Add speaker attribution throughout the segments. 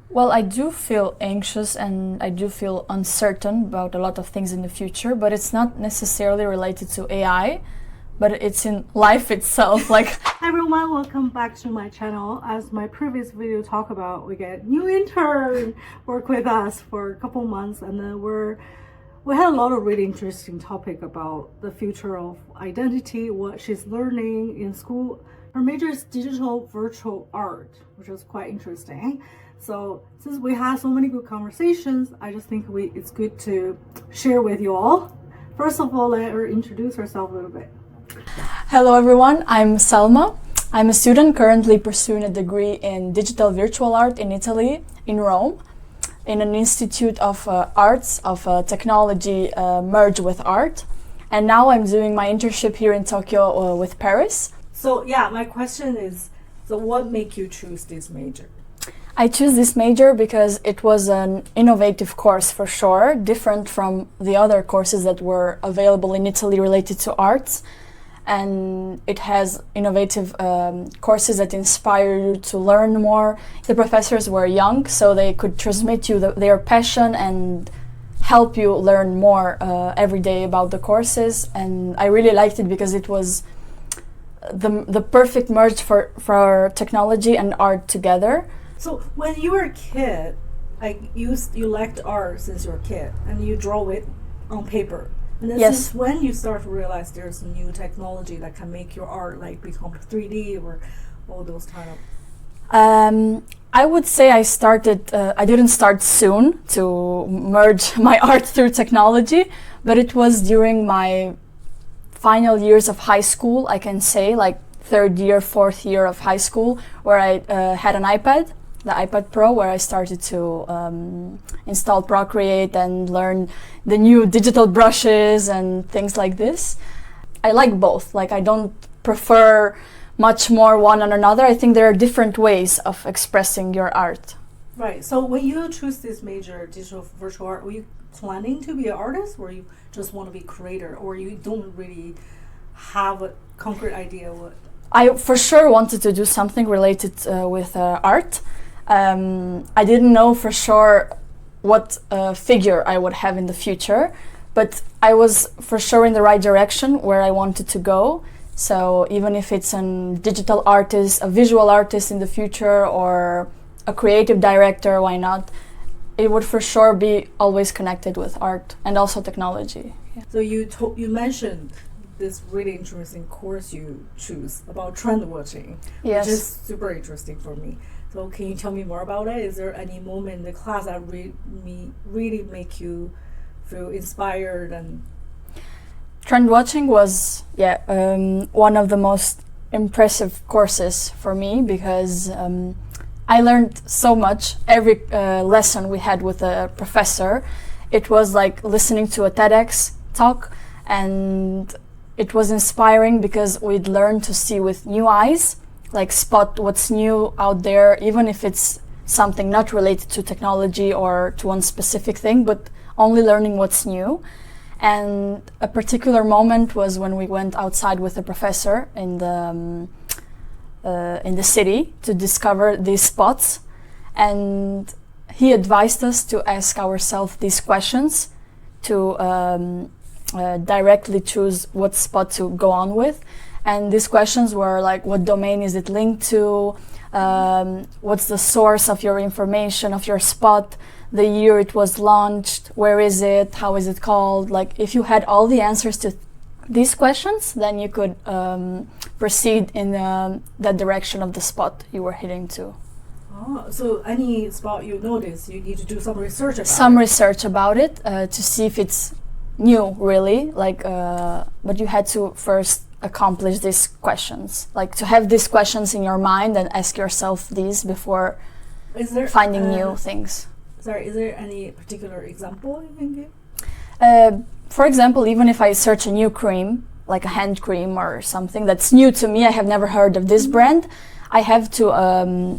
Speaker 1: Well, I do feel anxious and I do feel uncertain about a lot of things in the future, but it's not necessarily related to AI, but it's in life itself.
Speaker 2: Hi everyone, welcome back to my channel. As my previous video talked about, we get new intern work with us for a couple months, and then we had a lot of really interesting topic about the future of identity, what she's learning in school. Her major is digital virtual art, which is quite interesting. So since we had so many good conversations, I just think it's good to share with you all. First of all, let her introduce herself a little bit.
Speaker 1: Hello everyone, I'm Salma. I'm a student currently pursuing a degree in digital virtual art in Italy, in Rome, in an institute of arts, of technology merged with art. And now I'm doing my internship here in Tokyo with Paris.
Speaker 2: So yeah, my question is, so what make you choose this major?
Speaker 1: I choose this major because it was an innovative course for sure, different from the other courses that were available in Italy related to arts. And it has innovative courses that inspire you to learn more. The professors were young, so they could transmit you their passion and help you learn more every day about the courses. And I really liked it because it was the perfect merge for technology and art together.
Speaker 2: So when you were a kid, like you liked art since you were a kid, and you draw it on paper. And then
Speaker 1: Yes.
Speaker 2: since when you start to realize there's new technology that can make your art like become 3D or all those kind of?
Speaker 1: I would say I didn't start soon to merge my art through technology, but it was during my final years of high school, I can say, like third year, fourth year of high school, where I had an iPad, the iPad Pro, where I started to install Procreate and learn the new digital brushes and things like this. I like both. Like, I don't prefer much more one on another. I think there are different ways of expressing your art.
Speaker 2: Right. So when you choose this major, digital virtual art, were you planning to be an artist, or you just want to be a creator, or you don't really have a concrete idea what?
Speaker 1: I for sure wanted to do something related with art. I didn't know for sure what figure I would have in the future, but I was for sure in the right direction where I wanted to go. So even if it's a digital artist, a visual artist in the future, or a creative director, why not? It would for sure be always connected with art and also technology. Yeah.
Speaker 2: So you mentioned this really interesting course you choose about trend watching,
Speaker 1: Yes.
Speaker 2: which is super interesting for me. So can you tell me more about it? Is there any moment in the class that really make you feel inspired? And
Speaker 1: Trend watching was one of the most impressive courses for me because I learned so much. Every lesson we had with a professor, it was like listening to a TEDx talk, and it was inspiring because we'd learn to see with new eyes, like spot what's new out there, even if it's something not related to technology or to one specific thing, but only learning what's new. And a particular moment was when we went outside with a professor in the city to discover these spots, and he advised us to ask ourselves these questions to directly choose what spot to go on with. And these questions were like, what domain is it linked to? What's the source of your information, of your spot? The year it was launched? Where is it? How is it called? Like, if you had all the answers to these questions, then you could proceed in that direction of the spot you were heading to.
Speaker 2: oh, so any spot you notice, you need to do some research about
Speaker 1: Some
Speaker 2: it.
Speaker 1: research about it to see if it's new, really. Like, but you had to first accomplish these questions, like to have these questions in your mind and ask yourself these before finding new things.
Speaker 2: Sorry, is there any particular example you can give?
Speaker 1: For example, even if I search a new cream, like a hand cream or something that's new to me, I have never heard of this brand, I have to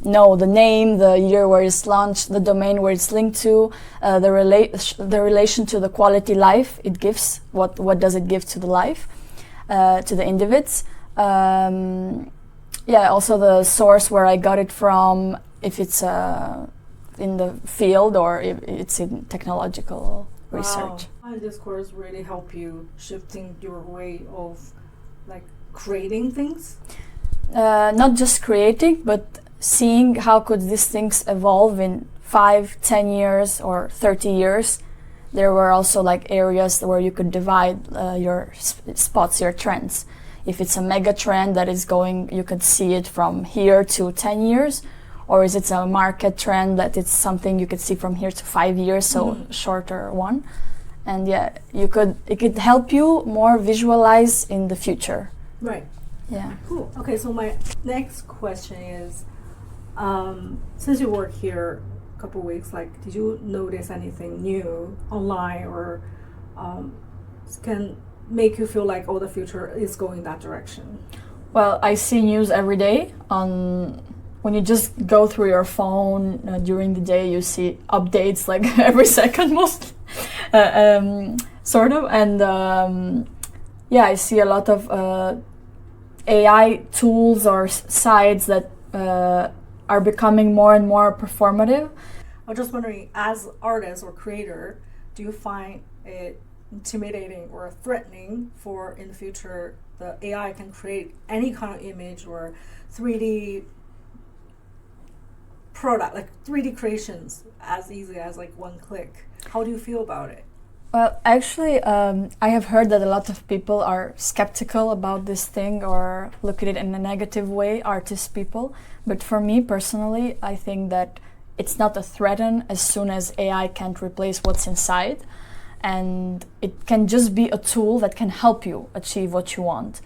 Speaker 1: know the name, the year where it's launched, the domain where it's linked to, the relation to the quality life it gives, what does it give to the life, to the individs. Also the source where I got it from, if it's in the field or if it's in technological research.
Speaker 2: Wow. And this course really help you shifting your way of like creating things?
Speaker 1: Not just creating, but seeing how could these things evolve in 5, 10 years or 30 years. There were also like areas where you could divide your spots, your trends. If it's a mega trend that is going, you could see it from here to 10 years, or is it a market trend that it's something you could see from here to 5 years, so shorter one. And yeah, it could help you more visualize in the future.
Speaker 2: Right.
Speaker 1: Yeah.
Speaker 2: Cool. Okay, so my next question is, since you work here a couple weeks, like, did you notice anything new online or can make you feel like, oh, the future is going that direction?
Speaker 1: Well, I see news every day when you just go through your phone during the day, you see updates like every second most, sort of. And yeah, I see a lot of AI tools or sites that are becoming more and more performative.
Speaker 2: I was just wondering, as artist or creator, do you find it intimidating or threatening for in the future the AI can create any kind of image or 3D product, like 3D creations as easy as like one click? How do you feel about it?
Speaker 1: Well, actually, I have heard that a lot of people are skeptical about this thing or look at it in a negative way, artist people. But for me personally, I think that it's not a threat as soon as AI can't replace what's inside. And it can just be a tool that can help you achieve what you want.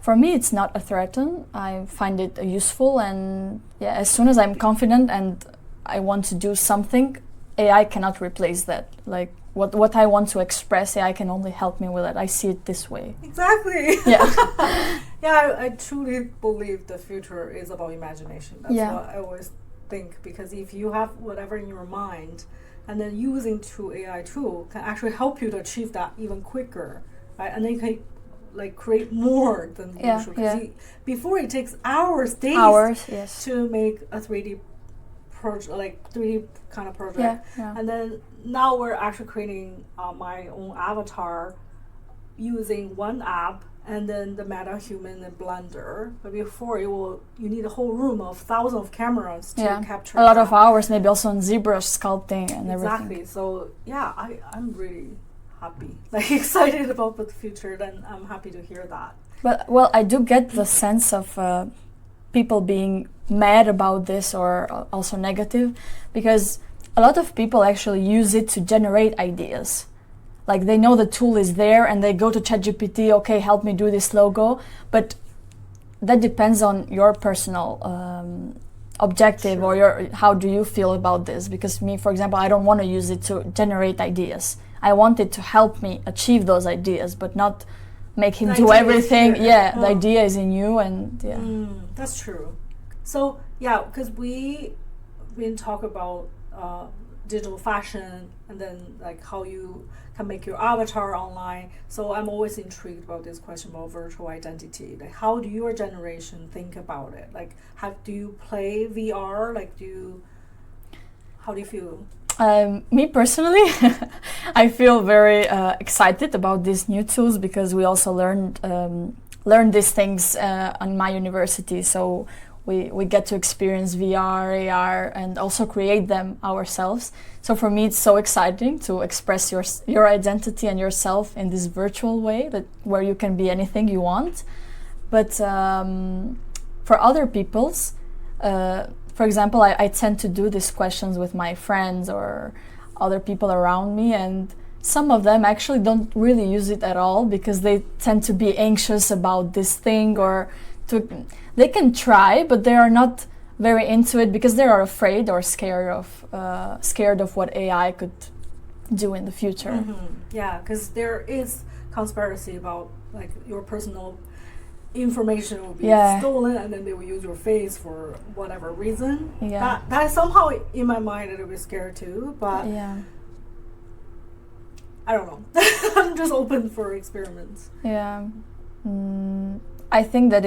Speaker 1: For me, it's not a threat. I find it useful, and yeah, as soon as I'm confident and I want to do something, AI cannot replace that. Like what I want to express, AI can only help me with it. I see it this way.
Speaker 2: Exactly.
Speaker 1: Yeah.
Speaker 2: Yeah, I truly believe the future is about imagination. That's what I always think, because if you have whatever in your mind, and then using AI tool can actually help you to achieve that even quicker, right? And then you can like create more than usual. Because before it takes days
Speaker 1: yes,
Speaker 2: to make a 3D project, like 3D kind of project.
Speaker 1: Yeah.
Speaker 2: And then now we're actually creating my own avatar using one app, and then the MetaHuman and Blender. But before you need a whole room of thousands of cameras to capture
Speaker 1: a lot of hours, maybe also on zebra sculpting and everything.
Speaker 2: Exactly. So yeah, I'm really happy, like excited about the future. Then I'm happy to hear that.
Speaker 1: But well, I do get the sense of people being mad about this or also negative, because a lot of people actually use it to generate ideas. Like they know the tool is there and they go to ChatGPT, okay, help me do this logo. But that depends on your personal objective or how do you feel about this. Because me, for example, I don't want to use it to generate ideas. I want it to help me achieve those ideas, but not make him do everything. The idea is in you, and
Speaker 2: that's true. So yeah, because we been talk about digital fashion and then like how you can make your avatar online. So I'm always intrigued about this question about virtual identity. Like, how do your generation think about it? Like, do you play VR? Like, how do you feel?
Speaker 1: Me personally, I feel very excited about these new tools because we also learned these things on my university. So we get to experience VR, AR, and also create them ourselves. So for me, it's so exciting to express your identity and yourself in this virtual way, where you can be anything you want. But for other people's, for example, I tend to do these questions with my friends or other people around me, and some of them actually don't really use it at all because they tend to be anxious about this thing, or they can try, but they are not very into it because they are afraid or scared of what AI could do in the future.
Speaker 2: Mm-hmm. Yeah, because there is conspiracy about like your personal information will be stolen, and then they will use your face for whatever reason. Yeah, that is somehow in my mind a little bit scared too. But I don't know. I'm just open for experiments.
Speaker 1: Yeah. I think that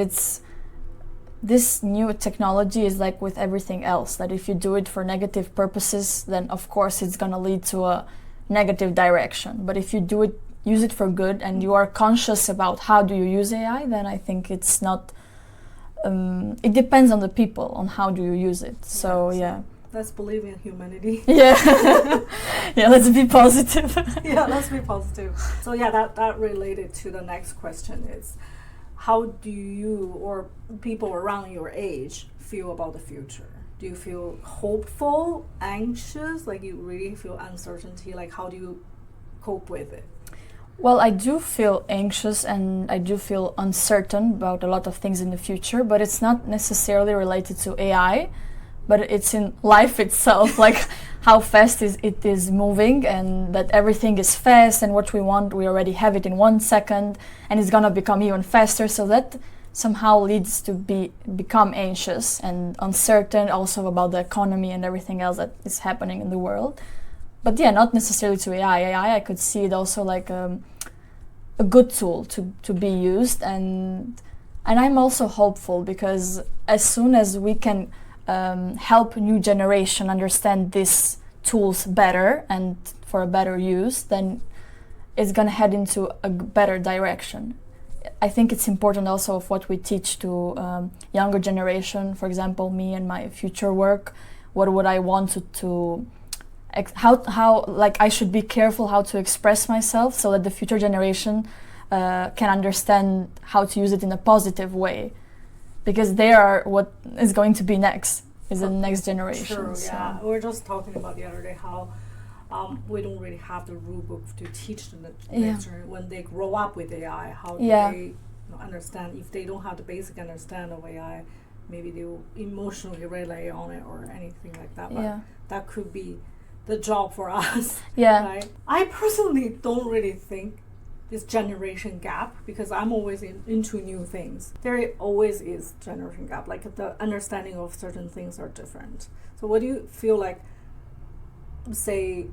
Speaker 1: this new technology is like with everything else, that if you do it for negative purposes, then of course it's going to lead to a negative direction. But if you use it for good, and you are conscious about how do you use AI, then I think it's not, it depends on the people, on how do you use it. So yeah.
Speaker 2: Let's believe in humanity.
Speaker 1: Yeah. Yeah, let's be positive.
Speaker 2: Yeah, let's be positive. So yeah, that related to the next question is, how do you or people around your age feel about the future? Do you feel hopeful, anxious, like you really feel uncertainty? Like how do you cope with it?
Speaker 1: Well, I do feel anxious and I do feel uncertain about a lot of things in the future, but it's not necessarily related to AI, but it's in life itself, like how fast it is moving, and that everything is fast, and what we want, we already have it in 1 second, and it's gonna become even faster. So that somehow leads to become anxious and uncertain also about the economy and everything else that is happening in the world. But yeah, not necessarily to AI. AI, I could see it also like a good tool to be used, and I'm also hopeful, because as soon as we can help new generation understand these tools better and for a better use, then it's gonna head into a better direction. I think it's important also of what we teach to younger generation. For example, me and my future work, what would I want to how like I should be careful how to express myself so that the future generation can understand how to use it in a positive way, because they are what is going to be next, is the next generation.
Speaker 2: True,
Speaker 1: so.
Speaker 2: yeah. We were just talking about the other day how we don't really have the rule book to teach them next generation when they grow up with AI. How do they understand? If they don't have the basic understanding of AI, maybe they will emotionally rely on it or anything like that. But that could be the job for us.
Speaker 1: Yeah.
Speaker 2: Right? I personally don't really think this generation gap, because I'm always into new things. There always is generation gap, like the understanding of certain things are different. So what do you feel like, say,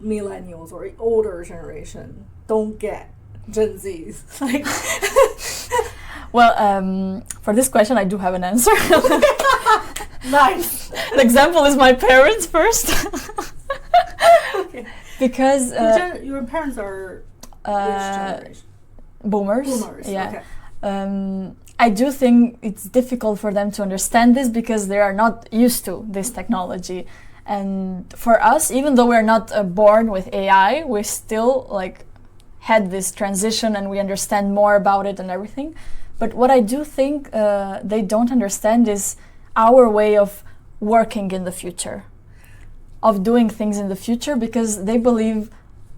Speaker 2: millennials or older generation don't get Gen Zs? Like,
Speaker 1: well, for this question I do have an answer.
Speaker 2: Nice.
Speaker 1: The example is my parents first.
Speaker 2: Okay.
Speaker 1: Because
Speaker 2: your parents are which generation?
Speaker 1: Boomers.
Speaker 2: Boomers.
Speaker 1: Yeah.
Speaker 2: Okay.
Speaker 1: I do think it's difficult for them to understand this because they are not used to this technology. And for us, even though we're not born with AI, we still like had this transition and we understand more about it and everything. But what I do think they don't understand is our way of working in the future, of doing things in the future, because they believe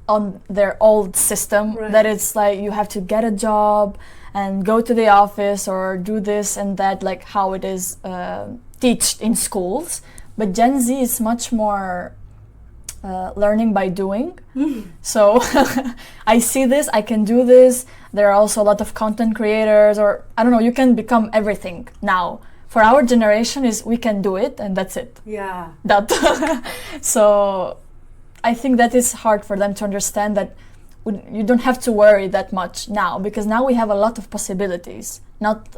Speaker 1: on their old system that it's like you have to get a job and go to the office or do this and that, like how it is taught in schools. But Gen Z is much more learning by doing. So I see this, I can do this. There are also a lot of content creators, or I don't know, you can become everything now. For our generation is we can do it and that's it.
Speaker 2: Yeah.
Speaker 1: That so I think that is hard for them to understand, that you don't have to worry that much now, because now we have a lot of possibilities. Not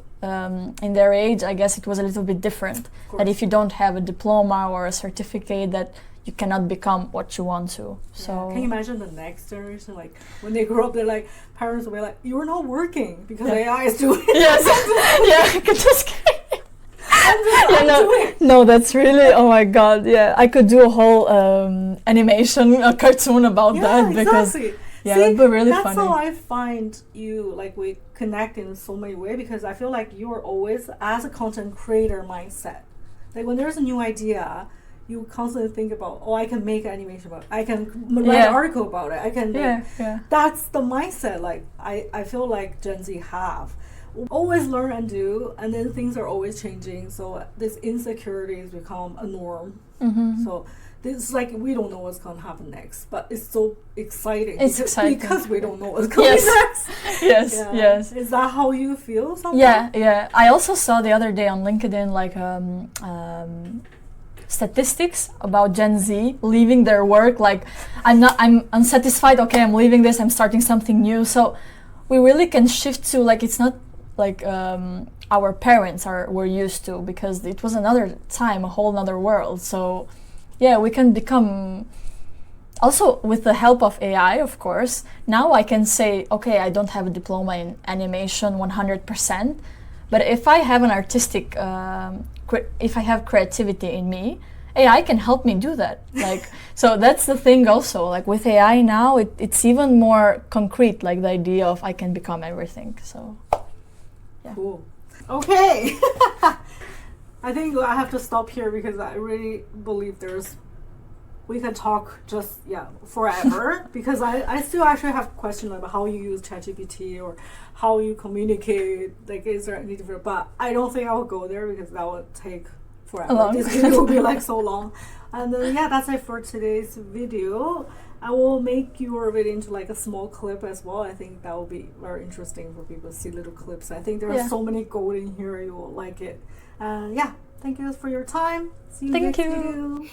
Speaker 1: in their age, I guess it was a little bit different. That if you don't have a diploma or a certificate, that you cannot become what you want to. So
Speaker 2: can you imagine the next generation, like when they grow up, they're like, parents will be like, "You're not working because AI is doing it."
Speaker 1: Yes. Yeah, I could just. No, that's really, oh my god, yeah. I could do a whole animation, a cartoon about that, because that'd be really funny.
Speaker 2: That's how I find you, like we connect in so many ways, because I feel like you are always, as a content creator mindset, like when there's a new idea, you constantly think about, oh, I can make an animation about it, I can write an article about it, I can that's the mindset, like I feel like Gen Z have. Always learn and do, and then things are always changing, so this insecurity has become a norm. So this is like, we don't know what's going to happen next, but it's so exciting.
Speaker 1: It's exciting
Speaker 2: because we don't know what's going next.
Speaker 1: Yes.
Speaker 2: Is that how you feel sometimes?
Speaker 1: Yeah. I also saw the other day on LinkedIn like statistics about Gen Z leaving their work, like I'm unsatisfied, okay, I'm leaving this, I'm starting something new. So we really can shift to, like, it's not like our parents were used to, because it was another time, a whole another world. So yeah, we can become, also with the help of AI, of course. Now I can say, okay, I don't have a diploma in animation 100%, but if I have an artistic, if I have creativity in me, AI can help me do that. Like, so that's the thing also, like with AI now, it's even more concrete, like the idea of I can become everything. So yeah.
Speaker 2: Cool. Okay. I think I have to stop here because I really believe we can talk just forever because I still actually have questions about how you use ChatGPT or how you communicate, like is there any different, but I don't think I will go there because that would take forever. This video will be like so long. And that's it for today's video. I will make your video into like a small clip as well. I think that will be very interesting for people to see little clips. I think there are so many gold in here, you will like it. Thank you for your time. See you next video.